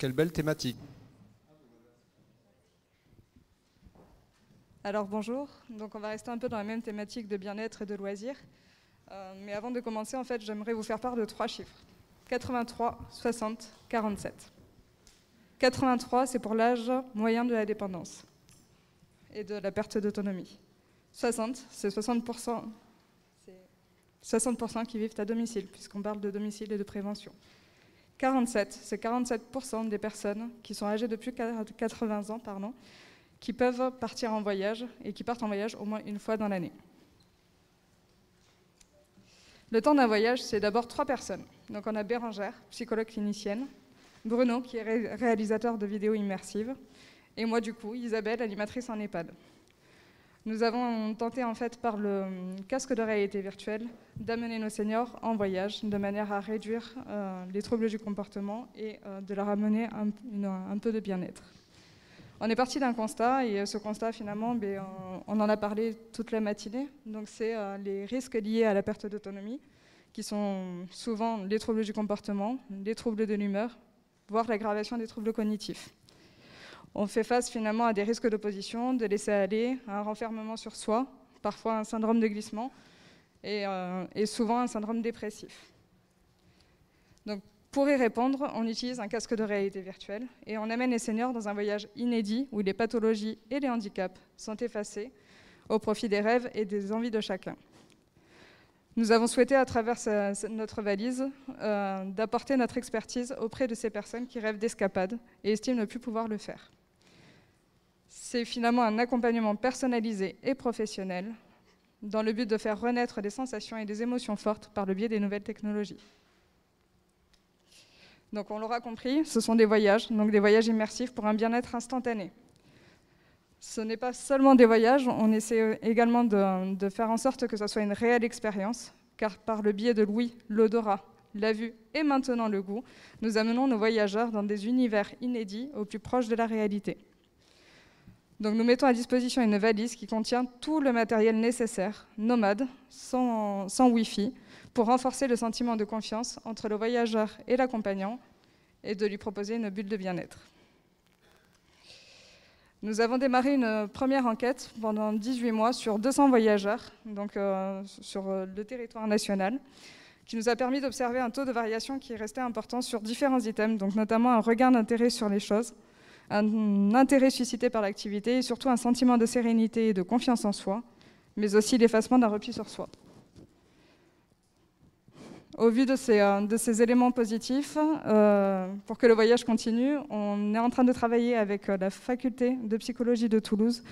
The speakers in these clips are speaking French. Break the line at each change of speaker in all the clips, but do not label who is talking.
Quelle belle thématique.
Alors bonjour, donc on va rester un peu dans la même thématique de bien-être et de loisirs. Mais avant de commencer, en fait, j'aimerais vous faire part de 3 chiffres. 83, 60, 47. 83, c'est pour l'âge moyen de la dépendance et de la perte d'autonomie. 60, c'est 60%, 60% qui vivent à domicile, puisqu'on parle de domicile et de prévention. 47, c'est 47% des personnes qui sont âgées de plus de 80 ans, qui peuvent partir en voyage et qui partent en voyage au moins une fois dans l'année. Le temps d'un voyage, c'est d'abord 3 personnes. Donc on a Bérangère, psychologue clinicienne, Bruno, qui est réalisateur de vidéos immersives, et moi du coup, Isabelle, animatrice en EHPAD. Nous avons tenté en fait par le casque de réalité virtuelle d'amener nos seniors en voyage de manière à réduire les troubles du comportement et de leur amener un peu de bien-être. On est parti d'un constat et ce constat finalement, on en a parlé toute la matinée. Donc c'est les risques liés à la perte d'autonomie qui sont souvent les troubles du comportement, les troubles de l'humeur, voire l'aggravation des troubles cognitifs. On fait face finalement à des risques d'opposition, de laisser aller, à un renfermement sur soi, parfois un syndrome de glissement et souvent un syndrome dépressif. Donc, pour y répondre, on utilise un casque de réalité virtuelle et on amène les seniors dans un voyage inédit où les pathologies et les handicaps sont effacés au profit des rêves et des envies de chacun. Nous avons souhaité, à travers notre valise, d'apporter notre expertise auprès de ces personnes qui rêvent d'escapade et estiment ne plus pouvoir le faire. C'est finalement un accompagnement personnalisé et professionnel dans le but de faire renaître des sensations et des émotions fortes par le biais des nouvelles technologies. Donc on l'aura compris, ce sont des voyages, donc des voyages immersifs pour un bien-être instantané. Ce n'est pas seulement des voyages, on essaie également de faire en sorte que ce soit une réelle expérience, car par le biais de l'ouïe, l'odorat, la vue et maintenant le goût, nous amenons nos voyageurs dans des univers inédits au plus proche de la réalité. Donc nous mettons à disposition une valise qui contient tout le matériel nécessaire, nomade, sans Wi-Fi, pour renforcer le sentiment de confiance entre le voyageur et l'accompagnant et de lui proposer une bulle de bien-être. Nous avons démarré une première enquête pendant 18 mois sur 200 voyageurs, donc sur le territoire national, qui nous a permis d'observer un taux de variation qui restait important sur différents items, donc notamment un regain d'intérêt sur les choses, un intérêt suscité par l'activité et surtout un sentiment de sérénité et de confiance en soi, mais aussi l'effacement d'un repli sur soi. Au vu de ces éléments positifs, pour que le voyage continue, on est en train de travailler avec la faculté de psychologie de Toulouse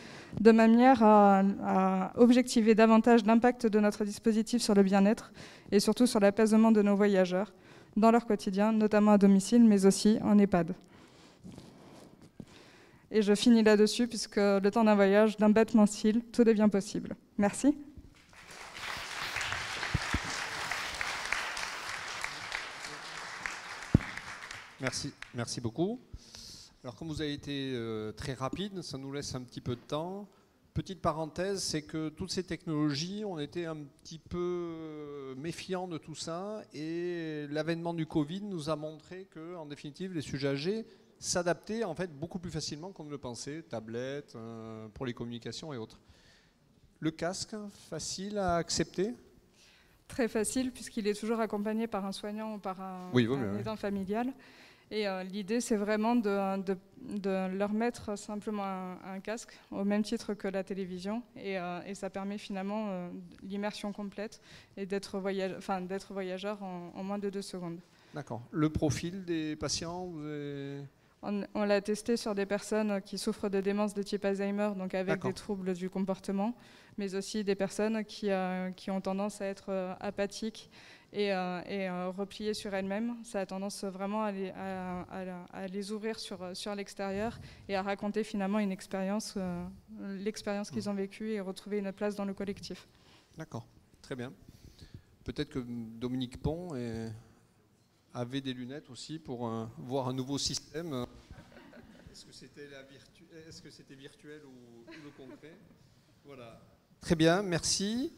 de manière à objectiver davantage l'impact de notre dispositif sur le bien-être et surtout sur l'apaisement de nos voyageurs dans leur quotidien, notamment à domicile, mais aussi en EHPAD. Et je finis là-dessus, puisque le temps d'un voyage, d'un battement de cils, tout devient possible. Merci.
Merci beaucoup. Alors comme vous avez été très rapide, ça nous laisse un petit peu de temps. Petite parenthèse, c'est que toutes ces technologies, on était un petit peu méfiants de tout ça et l'avènement du Covid nous a montré que, en définitive, les sujets âgés s'adaptaient en fait beaucoup plus facilement qu'on ne le pensait, tablettes, pour les communications et autres. Le casque, facile à accepter ?
Très facile, puisqu'il est toujours accompagné par un soignant ou par un aidant familial. Et l'idée, c'est vraiment de leur mettre simplement un casque, au même titre que la télévision. Et ça permet finalement l'immersion complète et d'être voyageur en moins de 2 secondes.
D'accord. Le profil des patients,
on l'a testé sur des personnes qui souffrent de démence de type Alzheimer, donc avec des troubles du comportement, mais aussi des personnes qui ont tendance à être apathiques et repliées sur elles-mêmes. Ça a tendance vraiment à les ouvrir sur l'extérieur et à raconter finalement une expérience, l'expérience qu'ils ont vécue et retrouver une place dans le collectif.
D'accord, très bien. Peut-être que Dominique Pont avait des lunettes aussi pour voir un nouveau système. Est-ce que c'était virtuel ou le concret ? Voilà. Très bien, merci.